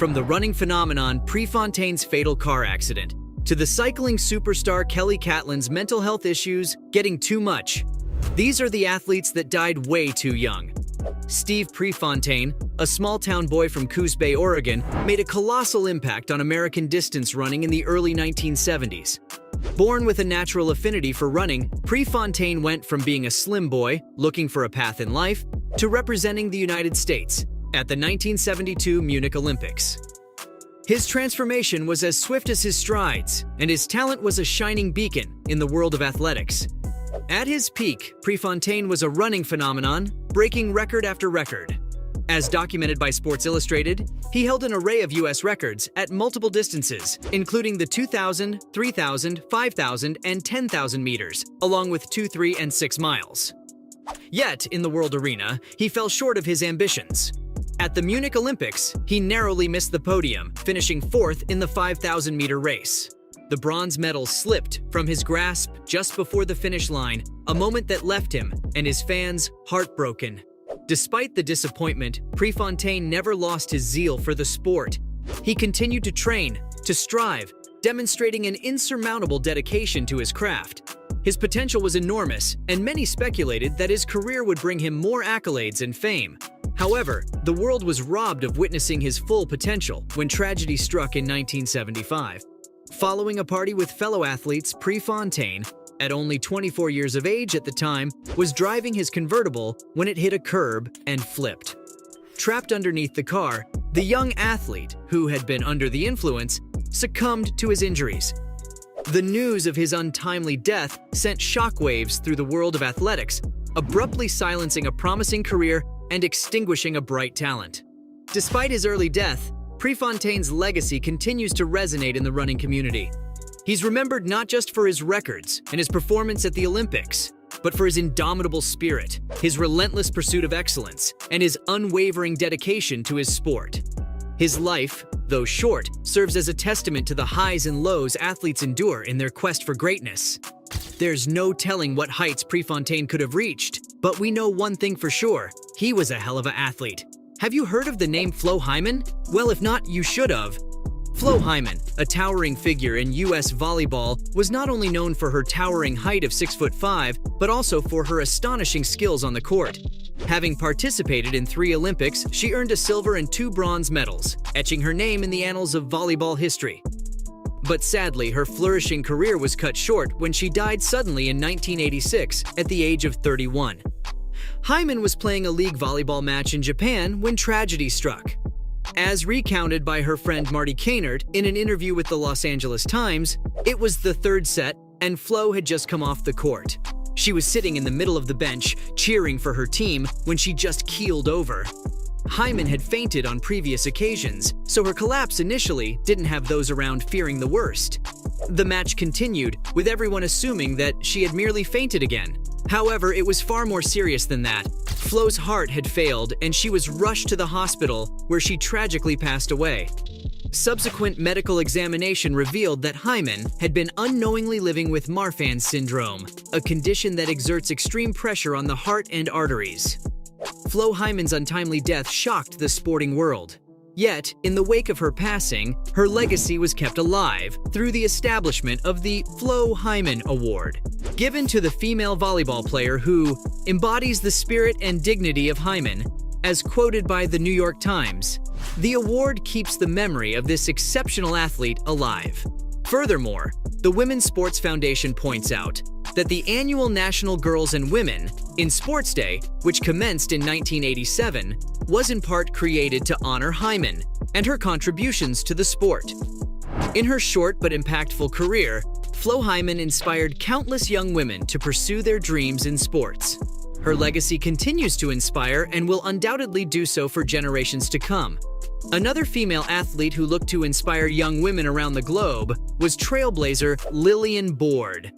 From the running phenomenon Prefontaine's fatal car accident, to the cycling superstar Kelly Catlin's mental health issues getting too much, these are the athletes that died way too young. Steve Prefontaine, a small-town boy from Coos Bay, Oregon, made a colossal impact on American distance running in the early 1970s. Born with a natural affinity for running, Prefontaine went from being a slim boy, looking for a path in life, to representing the United States at the 1972 Munich Olympics. His transformation was as swift as his strides, and his talent was a shining beacon in the world of athletics. At his peak, Prefontaine was a running phenomenon, breaking record after record. As documented by Sports Illustrated, he held an array of U.S. records at multiple distances, including the 2,000, 3,000, 5,000, and 10,000 meters, along with 2, 3, and 6 miles. Yet, in the world arena, he fell short of his ambitions. At the Munich Olympics, he narrowly missed the podium, finishing 4th in the 5,000-meter race. The bronze medal slipped from his grasp just before the finish line, a moment that left him and his fans heartbroken. Despite the disappointment, Prefontaine never lost his zeal for the sport. He continued to train, to strive, demonstrating an insurmountable dedication to his craft. His potential was enormous, and many speculated that his career would bring him more accolades and fame. However, the world was robbed of witnessing his full potential when tragedy struck in 1975. Following a party with fellow athletes, Prefontaine, at only 24 years of age at the time, was driving his convertible when it hit a curb and flipped. Trapped underneath the car, the young athlete, who had been under the influence, succumbed to his injuries. The news of his untimely death sent shockwaves through the world of athletics, abruptly silencing a promising career and extinguishing a bright talent. Despite his early death, Prefontaine's legacy continues to resonate in the running community. He's remembered not just for his records and his performance at the Olympics, but for his indomitable spirit, his relentless pursuit of excellence, and his unwavering dedication to his sport. His life, though short, serves as a testament to the highs and lows athletes endure in their quest for greatness. There's no telling what heights Prefontaine could have reached, but we know one thing for sure: he was a hell of an athlete. Have you heard of the name Flo Hyman? Well, if not, you should have. Flo Hyman, a towering figure in U.S. volleyball, was not only known for her towering height of 6'5", but also for her astonishing skills on the court. Having participated in 3 Olympics, she earned a silver and 2 bronze medals, etching her name in the annals of volleyball history. But sadly, her flourishing career was cut short when she died suddenly in 1986 at the age of 31. Hyman was playing a league volleyball match in Japan when tragedy struck. As recounted by her friend Marty Kaynard in an interview with the Los Angeles Times, it was the 3rd set and Flo had just come off the court. She was sitting in the middle of the bench, cheering for her team, when she just keeled over. Hyman had fainted on previous occasions, so her collapse initially didn't have those around fearing the worst. The match continued, with everyone assuming that she had merely fainted again. However, it was far more serious than that. Flo's heart had failed, and she was rushed to the hospital, where she tragically passed away. Subsequent medical examination revealed that Hyman had been unknowingly living with Marfan syndrome, a condition that exerts extreme pressure on the heart and arteries. Flo Hyman's untimely death shocked the sporting world. Yet, in the wake of her passing, her legacy was kept alive through the establishment of the Flo Hyman Award, given to the female volleyball player who embodies the spirit and dignity of Hyman. As quoted by the New York Times, the award keeps the memory of this exceptional athlete alive. Furthermore, the Women's Sports Foundation points out that the annual National Girls and Women in Sports Day, which commenced in 1987, was in part created to honor Hyman and her contributions to the sport. In her short but impactful career, Flo Hyman inspired countless young women to pursue their dreams in sports. Her legacy continues to inspire and will undoubtedly do so for generations to come. Another female athlete who looked to inspire young women around the globe was trailblazer Lillian Board.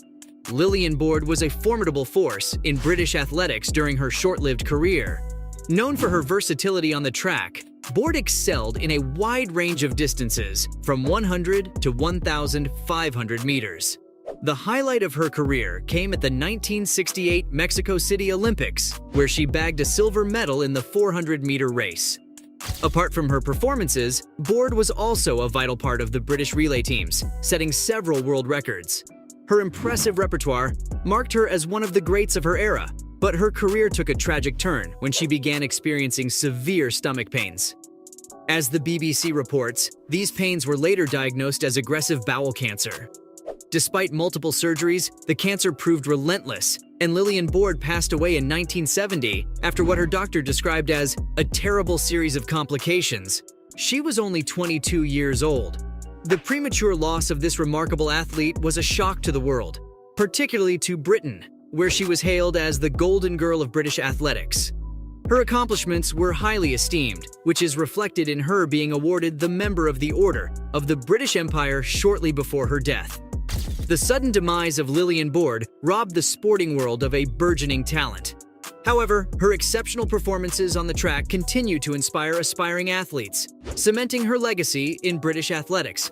Lillian Board was a formidable force in British athletics during her short-lived career. Known for her versatility on the track, Board excelled in a wide range of distances, from 100 to 1,500 meters. The highlight of her career came at the 1968 Mexico City Olympics, where she bagged a silver medal in the 400-meter race. Apart from her performances, Board was also a vital part of the British relay teams, setting several world records. Her impressive repertoire marked her as one of the greats of her era, but her career took a tragic turn when she began experiencing severe stomach pains. As the BBC reports, these pains were later diagnosed as aggressive bowel cancer. Despite multiple surgeries, the cancer proved relentless, and Lillian Board passed away in 1970 after what her doctor described as a terrible series of complications. She was only 22 years old. The premature loss of this remarkable athlete was a shock to the world, particularly to Britain, where she was hailed as the Golden Girl of British athletics. Her accomplishments were highly esteemed, which is reflected in her being awarded the Member of the Order of the British Empire shortly before her death. The sudden demise of Lillian Board robbed the sporting world of a burgeoning talent. However, her exceptional performances on the track continue to inspire aspiring athletes, cementing her legacy in British athletics.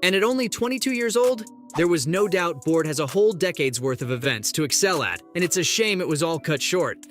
And at only 22 years old, there was no doubt Board has a whole decade's worth of events to excel at, and it's a shame it was all cut short.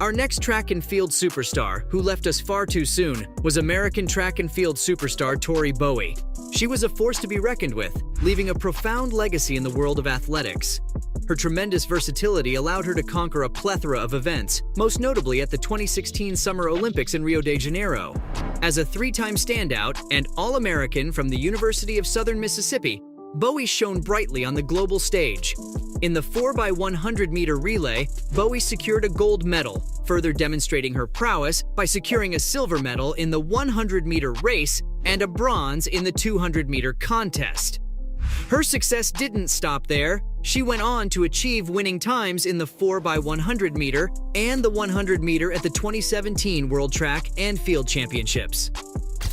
Our next track and field superstar, who left us far too soon, was American track and field superstar Tori Bowie. She was a force to be reckoned with, leaving a profound legacy in the world of athletics. Her tremendous versatility allowed her to conquer a plethora of events, most notably at the 2016 Summer Olympics in Rio de Janeiro. As a three-time standout and All-American from the University of Southern Mississippi, Bowie shone brightly on the global stage. In the 4x100-meter relay, Bowie secured a gold medal, further demonstrating her prowess by securing a silver medal in the 100-meter race and a bronze in the 200-meter contest. Her success didn't stop there. She went on to achieve winning times in the 4x100-meter and the 100-meter at the 2017 World Track and Field Championships.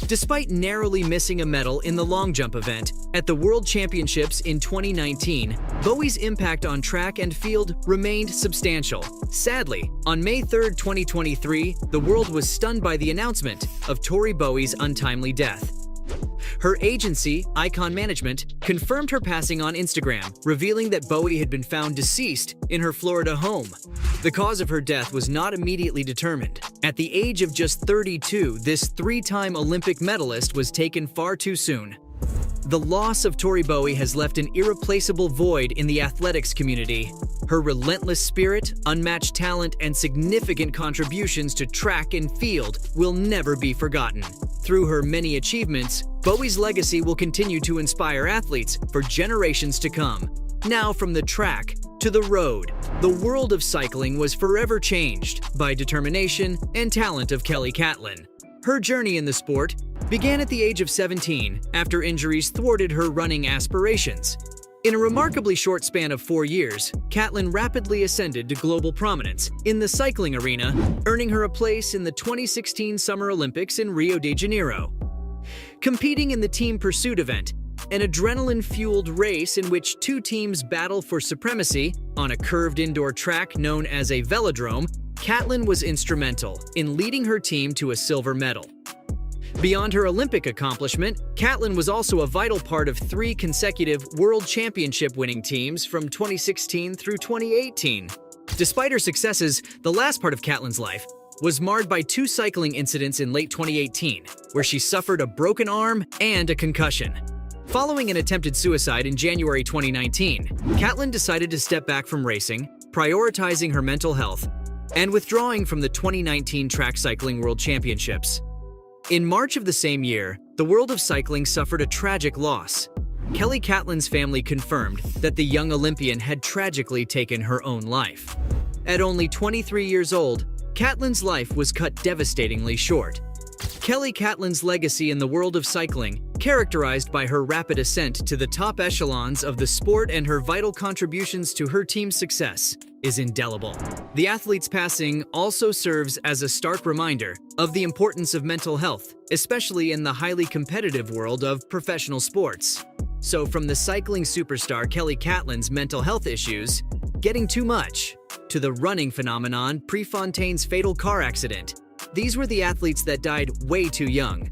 Despite narrowly missing a medal in the long jump event at the World Championships in 2019, Bowie's impact on track and field remained substantial. Sadly, on May 3, 2023, the world was stunned by the announcement of Tori Bowie's untimely death. Her agency, Icon Management, confirmed her passing on Instagram, revealing that Bowie had been found deceased in her Florida home. The cause of her death was not immediately determined. At the age of just 32, this three-time Olympic medalist was taken far too soon. The loss of Tori Bowie has left an irreplaceable void in the athletics community. Her relentless spirit, unmatched talent, and significant contributions to track and field will never be forgotten. Through her many achievements, Bowie's legacy will continue to inspire athletes for generations to come. Now from the track to the road, the world of cycling was forever changed by determination and talent of Kelly Catlin. Her journey in the sport began at the age of 17 after injuries thwarted her running aspirations. In a remarkably short span of 4 years, Catlin rapidly ascended to global prominence in the cycling arena, earning her a place in the 2016 Summer Olympics in Rio de Janeiro. Competing in the team pursuit event, an adrenaline-fueled race in which two teams battle for supremacy on a curved indoor track known as a velodrome, Catlin was instrumental in leading her team to a silver medal. Beyond her Olympic accomplishment, Catlin was also a vital part of 3 consecutive World Championship winning teams from 2016 through 2018. Despite her successes, the last part of Catlin's life was marred by 2 cycling incidents in late 2018, where she suffered a broken arm and a concussion. Following an attempted suicide in January 2019, Catlin decided to step back from racing, prioritizing her mental health, and withdrawing from the 2019 Track Cycling World Championships. In March of the same year, the world of cycling suffered a tragic loss. Kelly Catlin's family confirmed that the young Olympian had tragically taken her own life. At only 23 years old, Catlin's life was cut devastatingly short. Kelly Catlin's legacy in the world of cycling, characterized by her rapid ascent to the top echelons of the sport and her vital contributions to her team's success, is indelible. The athlete's passing also serves as a stark reminder of the importance of mental health, especially in the highly competitive world of professional sports. So from the cycling superstar Kelly Catlin's mental health issues, getting too much, to the running phenomenon Prefontaine's fatal car accident, these were the athletes that died way too young.